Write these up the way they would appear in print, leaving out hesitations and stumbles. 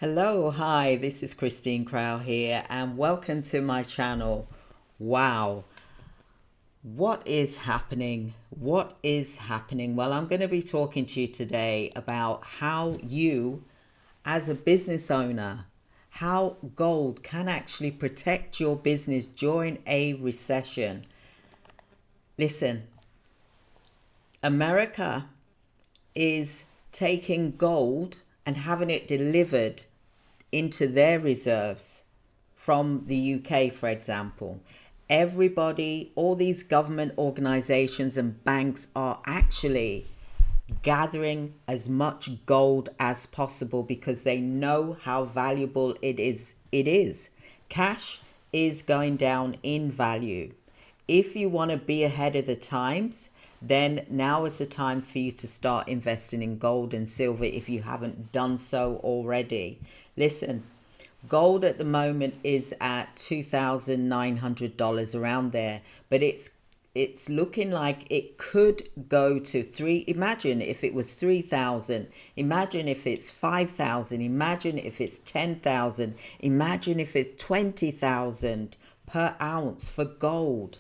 Hello, hi, this is Christine Crow here, and welcome to my channel. Wow, what is happening? What is happening? Well, I'm going to be talking to you today about how you, as a business owner, how gold can actually protect your business during a recession. Listen, America is taking gold and having it delivered into their reserves from the UK, for example. Everybody, all these government organizations and banks are actually gathering as much gold as possible because they know how valuable it is. Cash is going down in value. If you want to be ahead of the times, then now is the time for you to start investing in gold and silver if you haven't done so already. Listen, gold at the moment is at $2,900, around there, but it's looking like it could go to three. Imagine if it was 3,000. Imagine if it's 5,000. Imagine if it's 10,000. Imagine if it's 20,000 per ounce for gold.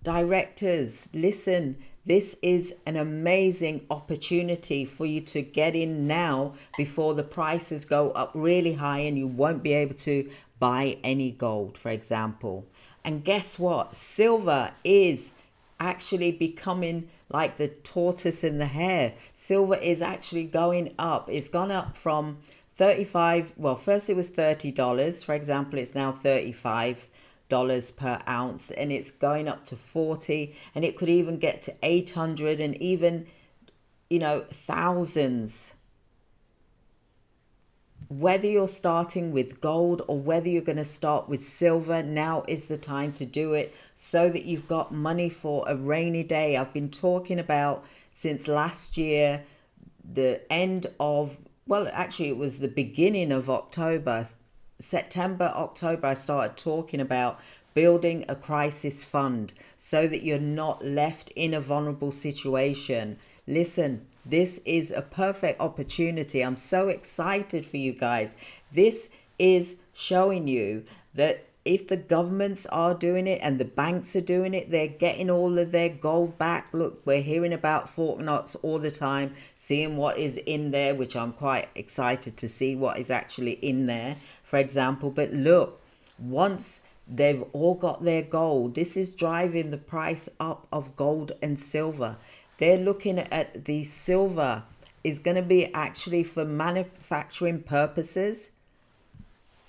Directors, listen, this is an amazing opportunity for you to get in now before the prices go up really high and you won't be able to buy any gold, for example. And guess what? Silver is actually becoming like the tortoise and the hare. Silver is actually going up. It's gone up from 35, well, first it was $30, for example, it's now 35 dollars per ounce, and it's going up to 40, and it could even get to 800 and even thousands. Whether you're starting with gold or whether you're going to start with silver, now is the time to do it so that you've got money for a rainy day. I've been talking about since last year, the end of, well, actually it was the beginning of October, September, October, I started talking about building a crisis fund so that you're not left in a vulnerable situation. Listen, this is a perfect opportunity. I'm so excited for you guys. This is showing you that if the governments are doing it and the banks are doing it, they're getting all of their gold back. Look, we're hearing about Fort Knox all the time, seeing what is in there, which I'm quite excited to see what is actually in there, for example. But look, once they've all got their gold, this is driving the price up of gold and silver. They're looking at the silver is going to be actually for manufacturing purposes.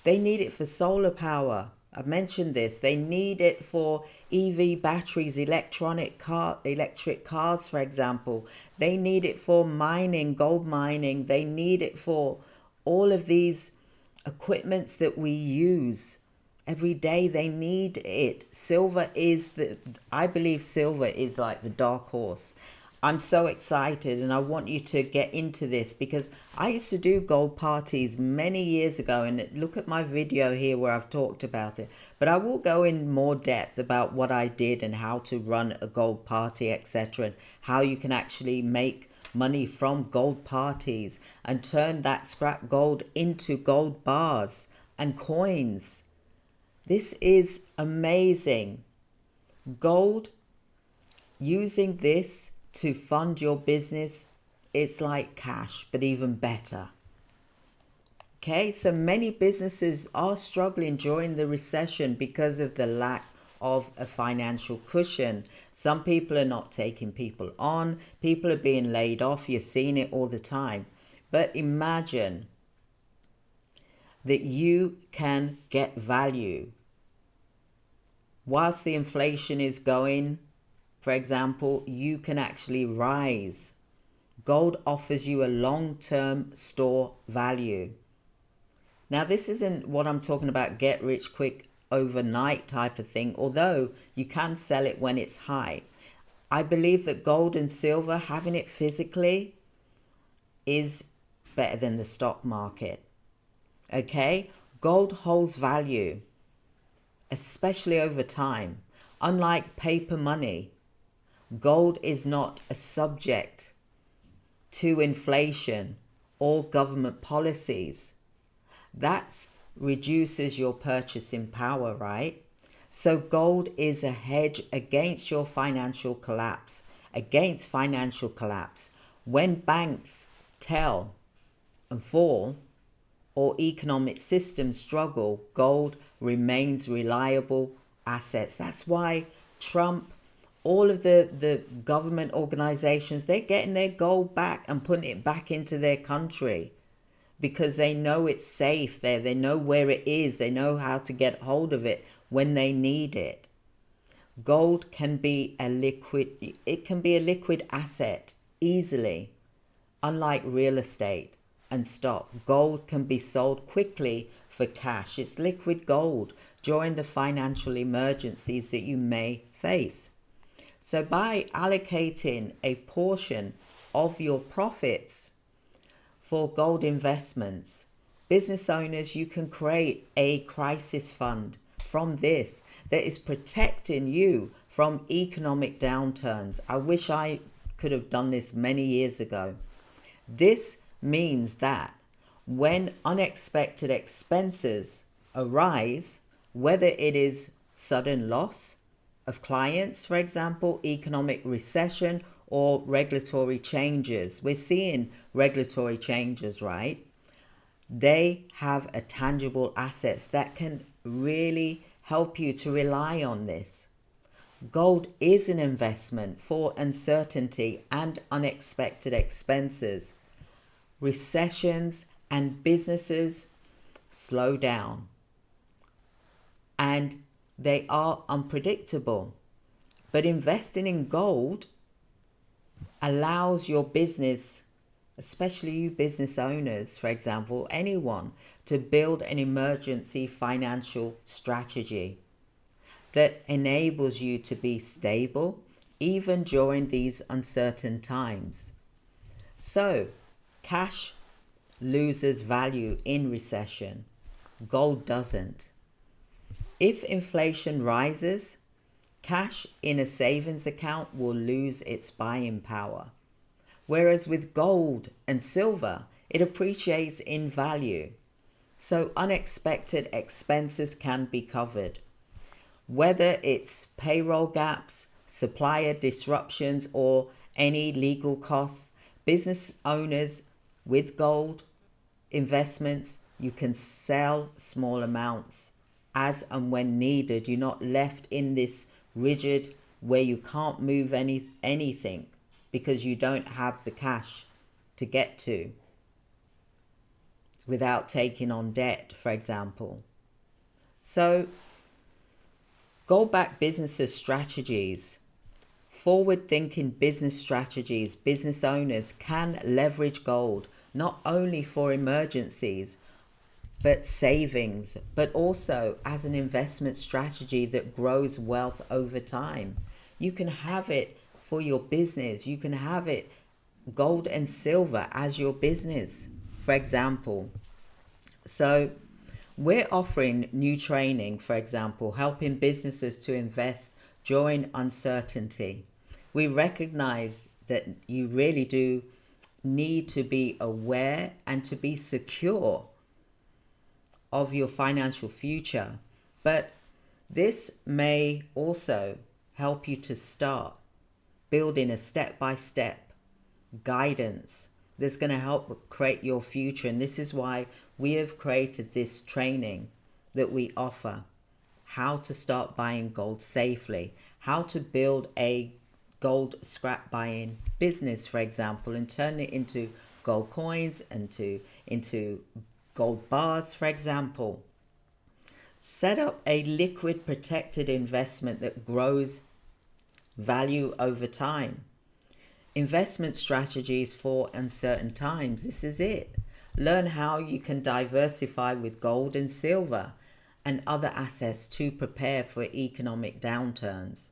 They need it for solar power. I've mentioned this. They need it for EV batteries, electric cars, for example. They need it for mining, gold mining. They need it for all of these equipments that we use every day. They need it. I believe silver is like the dark horse. I'm so excited and I want you to get into this because I used to do gold parties many years ago, and look at my video here where I've talked about it. But I will go in more depth about what I did and how to run a gold party, etc., and how you can actually make money from gold parties and turn that scrap gold into gold bars and coins. This is amazing. Gold, using this to fund your business, it's like cash, but even better. Okay, so many businesses are struggling during the recession because of the lack of a financial cushion. Some people are not taking people on, people are being laid off. You're seeing it all the time. But imagine that you can get value whilst the inflation is going. For example, you can actually rise. Gold offers you a long-term store value. Now, this isn't what I'm talking about, get rich quick overnight type of thing, although you can sell it when it's high. I believe that gold and silver, having it physically, is better than the stock market. Okay? Gold holds value, especially over time. Unlike paper money, gold is not a subject to inflation or government policies. That reduces your purchasing power, right? So gold is a hedge against your financial collapse, against financial collapse. When banks tell and fall or economic systems struggle, gold remains reliable assets. That's why Trump, all of the government organizations, they're getting their gold back and putting it back into their country because they know it's safe there. They know where it is. They know how to get hold of it when they need it. Gold can be a liquid asset easily, unlike real estate and stock. Gold can be sold quickly for cash. It's liquid gold during the financial emergencies that you may face. So by allocating a portion of your profits for gold investments, business owners, you can create a crisis fund from this that is protecting you from economic downturns. I wish I could have done this many years ago. This means that when unexpected expenses arise, whether it is sudden loss of clients, for example, economic recession, or regulatory changes. We're seeing regulatory changes, right? They have a tangible assets that can really help you to rely on this. Gold is an investment for uncertainty and unexpected expenses. Recessions and businesses slow down, and they are unpredictable. But investing in gold allows your business, especially you business owners, for example, anyone, to build an emergency financial strategy that enables you to be stable even during these uncertain times. So, cash loses value in recession. Gold doesn't. If inflation rises, cash in a savings account will lose its buying power. Whereas with gold and silver, it appreciates in value. So unexpected expenses can be covered. Whether it's payroll gaps, supplier disruptions, or any legal costs, business owners with gold investments, you can sell small amounts as and when needed. You're not left in this rigid where you can't move anything because you don't have the cash to get to without taking on debt, for example. So gold-backed businesses strategies, forward-thinking business strategies, business owners can leverage gold not only for emergencies but savings, but also as an investment strategy that grows wealth over time. You can have it for your business. You can have it gold and silver as your business, for example. So we're offering new training, for example, helping businesses to invest during uncertainty. We recognize that you really do need to be aware and to be secure of your financial future, but this may also help you to start building a step-by-step guidance that's going to help create your future. And this is why we have created this training that we offer: how to start buying gold safely, how to build a gold scrap buying business, for example, and turn it into gold coins and into gold bars, for example. Set up a liquid protected investment that grows value over time. Investment strategies for uncertain times. This is it. Learn how you can diversify with gold and silver and other assets to prepare for economic downturns.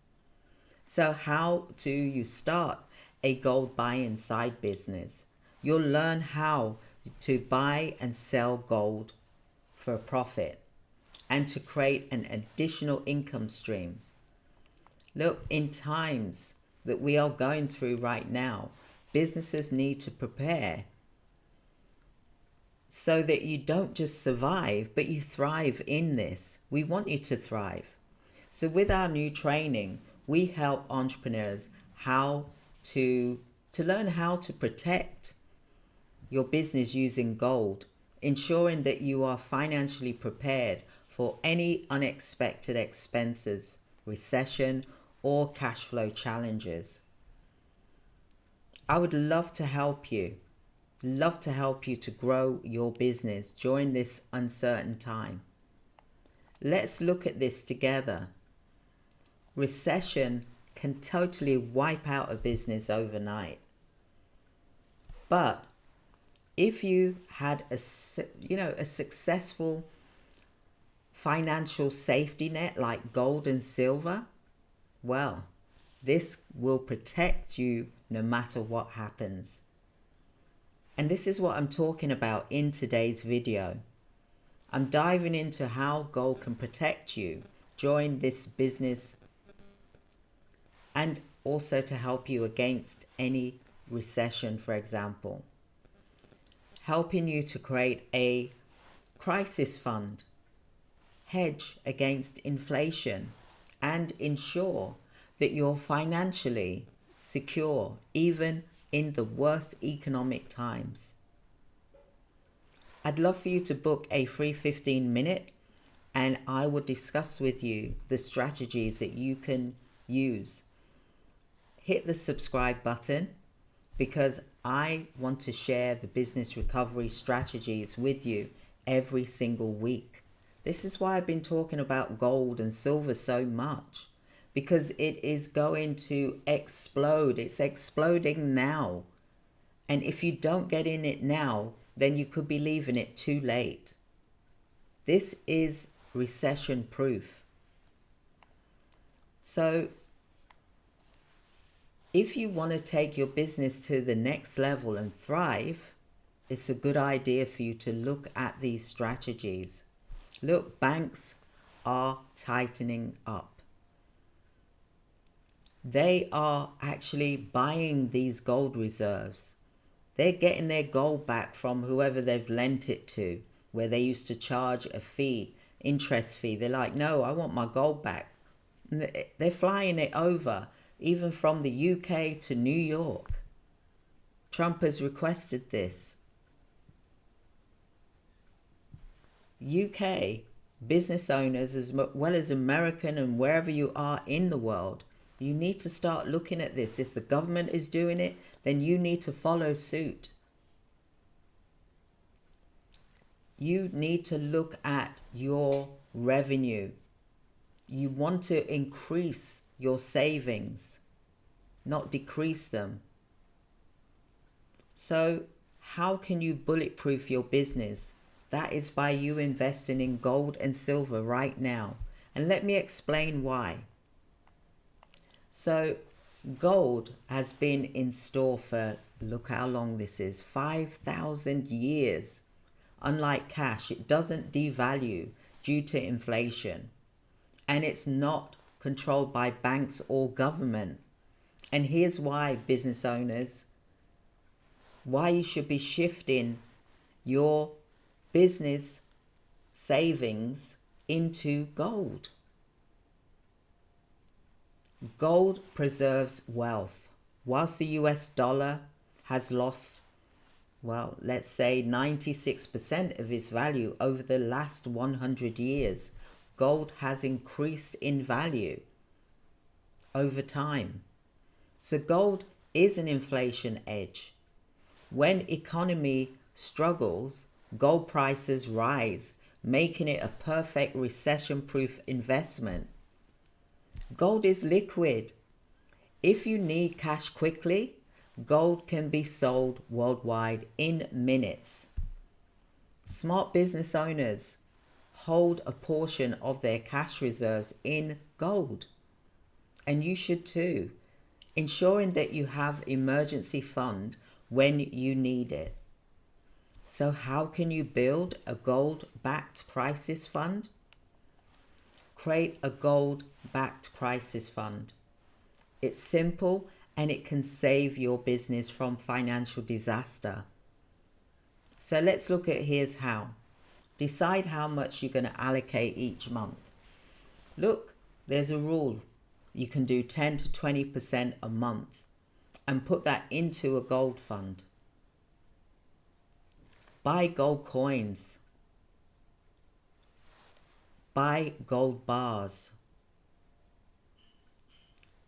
So how do you start a gold buying side business? You'll learn how to buy and sell gold for a profit and to create an additional income stream. Look, in times that we are going through right now, businesses need to prepare so that you don't just survive, but you thrive in this. We want you to thrive. So with our new training, we help entrepreneurs how to learn how to protect your business using gold, ensuring that you are financially prepared for any unexpected expenses, recession, or cash flow challenges. I would love to help you. Love to help you to grow your business during this uncertain time. Let's look at this together. Recession can totally wipe out a business overnight. But if you had a successful financial safety net like gold and silver, well, this will protect you no matter what happens. And this is what I'm talking about in today's video. I'm diving into how gold can protect you during this business and also to help you against any recession, for example. Helping you to create a crisis fund, hedge against inflation, and ensure that you're financially secure even in the worst economic times. I'd love for you to book a free 15-minute and I will discuss with you the strategies that you can use. Hit the subscribe button because I want to share the business recovery strategies with you every single week. This is why I've been talking about gold and silver so much, because it is going to explode. It's exploding now. And if you don't get in it now, then you could be leaving it too late. This is recession-proof. So if you want to take your business to the next level and thrive, it's a good idea for you to look at these strategies. Look, banks are tightening up. They are actually buying these gold reserves. They're getting their gold back from whoever they've lent it to, where they used to charge a fee, interest fee. They're like, no, I want my gold back. They're flying it over, even from the UK to New York. Trump has requested this. UK business owners, as well as American and wherever you are in the world, you need to start looking at this. If the government is doing it, then you need to follow suit. You need to look at your revenue. You want to increase your savings, not decrease them. So how can you bulletproof your business? That is by you investing in gold and silver right now. And let me explain why. So gold has been in store for, look how long this is, 5,000 years. Unlike cash, it doesn't devalue due to inflation. And it's not controlled by banks or government. And here's why, business owners, why you should be shifting your business savings into gold. Gold preserves wealth. Whilst the US dollar has lost, well, let's say 96% of its value over the last 100 years, gold has increased in value over time. So gold is an inflation hedge. When economy struggles, gold prices rise, making it a perfect recession-proof investment. Gold is liquid. If you need cash quickly, gold can be sold worldwide in minutes. Smart business owners hold a portion of their cash reserves in gold. And you should too, ensuring that you have emergency fund when you need it. So how can you build a gold-backed crisis fund? Create a gold-backed crisis fund. It's simple and it can save your business from financial disaster. So let's look at here's how. Decide how much you're going to allocate each month. Look, there's a rule. You can do 10 to 20% a month and put that into a gold fund. Buy gold coins. Buy gold bars.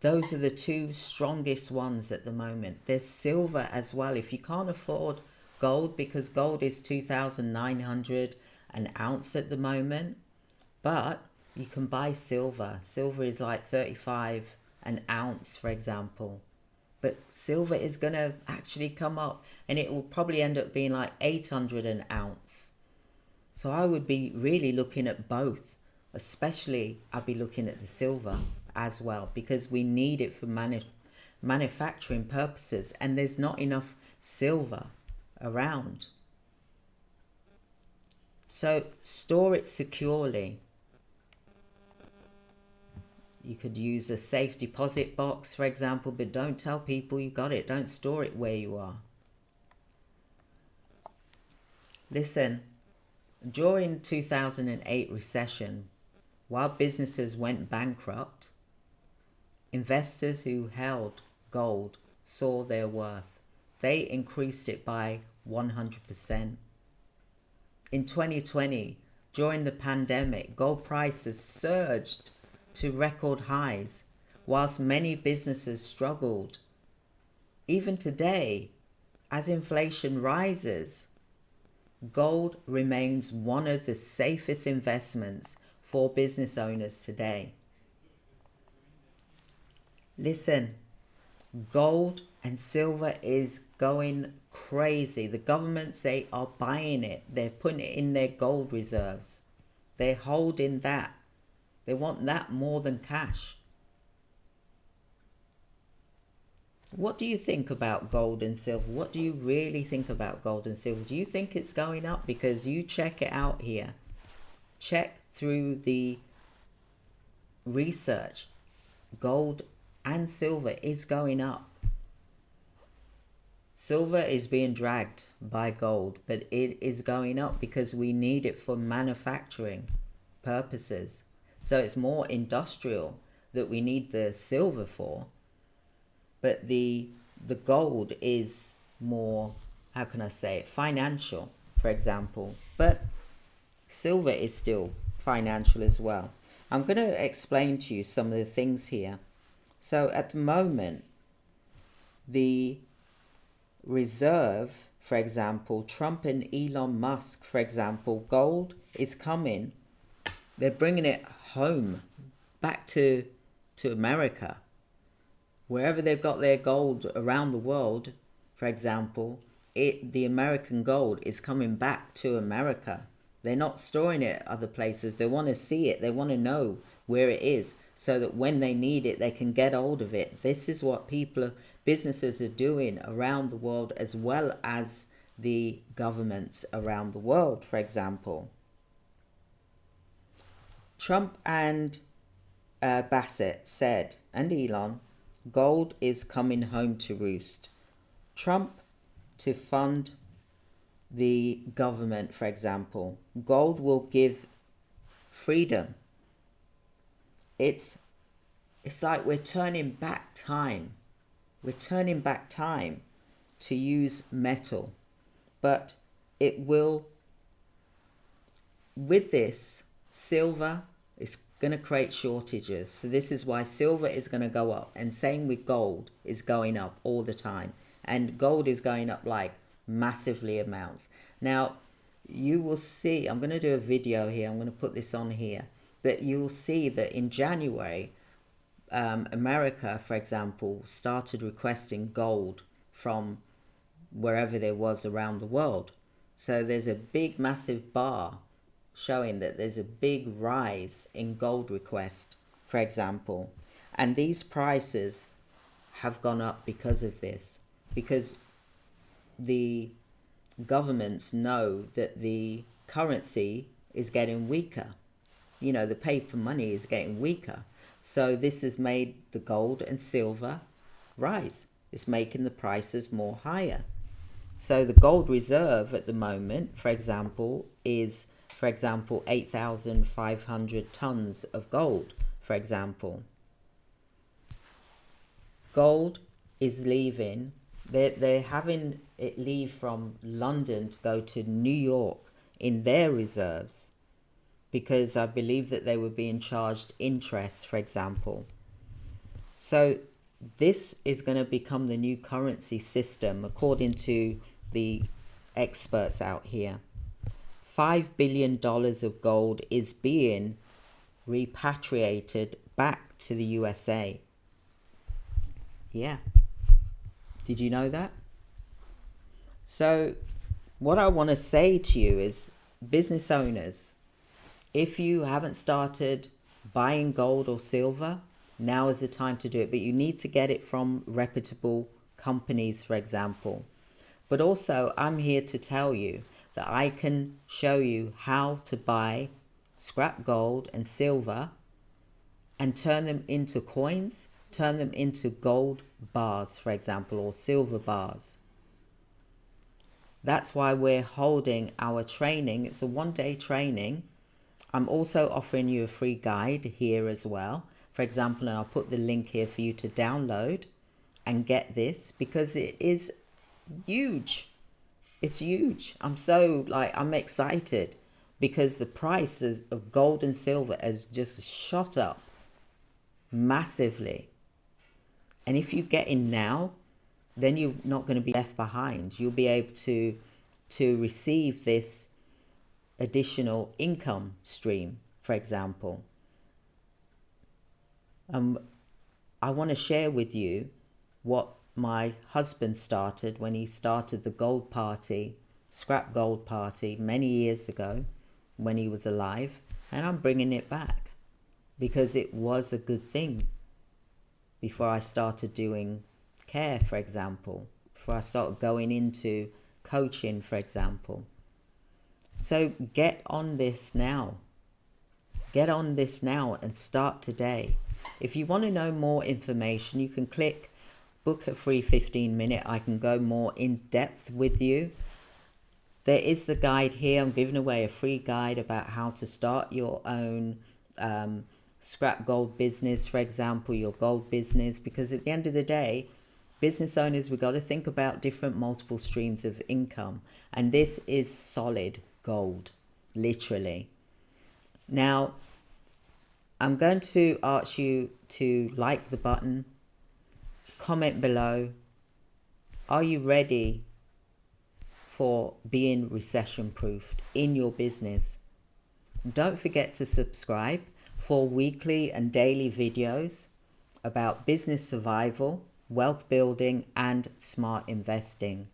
Those are the two strongest ones at the moment. There's silver as well. If you can't afford gold, because gold is 2,900 an ounce at the moment, but you can buy silver. Silver is like 35 an ounce, for example. But silver is going to actually come up, and it will probably end up being like 800 an ounce. So I would be really looking at both. Especially I'd be looking at the silver as well, because we need it for manufacturing purposes, and there's not enough silver around. So store it securely. You could use a safe deposit box, for example, but don't tell people you got it. Don't store it where you are. Listen, during 2008 recession, while businesses went bankrupt, investors who held gold saw their worth. They increased it by 100%. In 2020, during the pandemic, gold prices surged to record highs, whilst many businesses struggled. Even today, as inflation rises, gold remains one of the safest investments for business owners today. Listen, gold and silver is going crazy. The governments, they are buying it. They're putting it in their gold reserves. They're holding that. They want that more than cash. What do you think about gold and silver? What do you really think about gold and silver? Do you think it's going up? Because you check it out here. Check through the research. Gold and silver is going up. Silver is being dragged by gold, but it is going up because we need it for manufacturing purposes. So it's more industrial that we need the silver for. But the gold is more, how can I say it, financial, for example. But silver is still financial as well. I'm going to explain to you some of the things here. So at the moment, the reserve, for example, Trump and Elon Musk, for example, gold is coming. They're bringing it home, back to America. Wherever they've got their gold around the world, for example, the American gold is coming back to America. They're not storing it other places. They want to see it. They want to know where it is so that when they need it, they can get hold of it. This is what businesses are doing around the world, as well as the governments around the world, for example. Trump and Bassett said, and Elon, gold is coming home to roost. Trump to fund the government, for example. Gold will give freedom. It's like we're turning back time. We're turning back time to use metal. But it will, with this, silver is going to create shortages. So this is why silver is going to go up. And same with gold is going up all the time. And gold is going up like massively amounts. Now, you will see, I'm going to do a video here. I'm going to put this on here. But you will see that in January, America, for example, started requesting gold from wherever there was around the world. So there's a big, massive bar showing that there's a big rise in gold request, for example. And these prices have gone up because of this. Because the governments know that the currency is getting weaker. You know, the paper money is getting weaker. So this has made the gold and silver rise. It's making the prices more higher. So the gold reserve at the moment, for example, is, 8,500 tons of gold, for example. Gold is leaving. They're having it leave from London to go to New York in their reserves, because I believe that they were being charged interest, for example. So this is going to become the new currency system, according to the experts out here. $5 billion of gold is being repatriated back to the USA. Yeah. Did you know that? So what I want to say to you is, business owners, if you haven't started buying gold or silver, now is the time to do it. But you need to get it from reputable companies, for example. But also, I'm here to tell you that I can show you how to buy scrap gold and silver and turn them into coins, turn them into gold bars, for example, or silver bars. That's why we're holding our training. It's a one-day training. I'm also offering you a free guide here as well, for example, and I'll put the link here for you to download and get this, because it is huge. It's huge. I'm excited because the prices of gold and silver has just shot up massively. And if you get in now, then you're not going to be left behind. You'll be able to receive this additional income stream, for example. I want to share with you what my husband started when he started the gold party, scrap gold party, many years ago when he was alive. And I'm bringing it back because it was a good thing before I started doing care, for example, before I started going into coaching, for example. So get on this now. Get on this now and start today. If you want to know more information, you can click book a free 15-minute. I can go more in depth with you. There is the guide here. I'm giving away a free guide about how to start your own scrap gold business, for example, your gold business, because at the end of the day, business owners, we've got to think about different multiple streams of income. And this is solid gold, literally. Now, I'm going to ask you to like the button, comment below. Are you ready for being recession-proofed in your business? Don't forget to subscribe for weekly and daily videos about business survival, wealth building, and smart investing.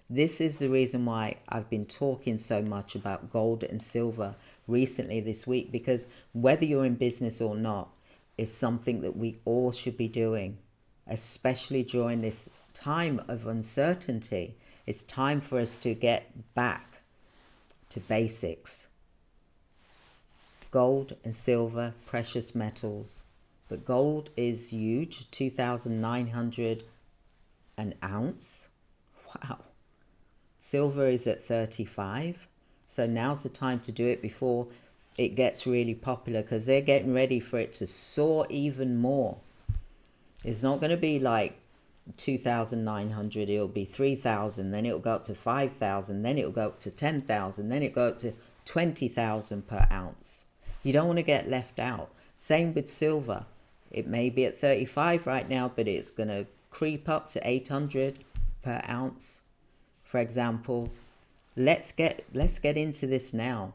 This is the reason why I've been talking so much about gold and silver recently this week, because whether you're in business or not is something that we all should be doing, especially during this time of uncertainty. It's time for us to get back to basics. Gold and silver, precious metals. But gold is huge, 2,900 an ounce. Wow. Silver is at 35. So now's the time to do it before it gets really popular, because they're getting ready for it to soar even more. It's not going to be like 2,900. It'll be 3,000. Then it'll go up to 5,000. Then it'll go up to 10,000. Then it'll go up to 20,000 per ounce. You don't want to get left out. Same with silver. It may be at 35 right now, but it's going to creep up to 800 per ounce, for example. Let's get into this now.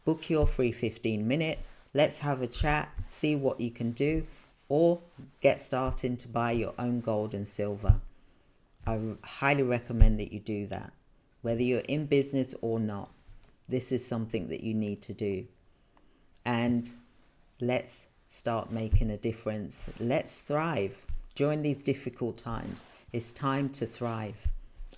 Book your free 15-minute. Let's have a chat, see what you can do, or get started to buy your own gold and silver. I highly recommend that you do that. Whether you're in business or not, this is something that you need to do. And let's start making a difference. Let's thrive during these difficult times. It's time to thrive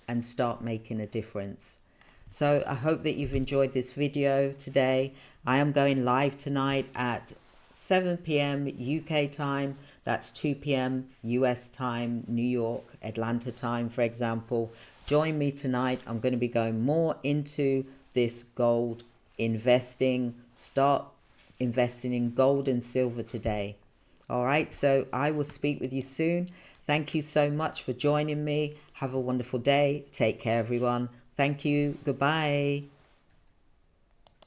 and start making a difference. So I hope that you've enjoyed this video today. I am going live tonight at 7 p.m. UK time. That's 2 p.m. US time, New York, Atlanta time, for example. join me tonight. I'm going to be going more into this gold investing. Start investing in gold and silver today. All right, so I will speak with you soon. Thank you so much for joining me. Have a wonderful day. Take care, everyone. Thank you. Goodbye.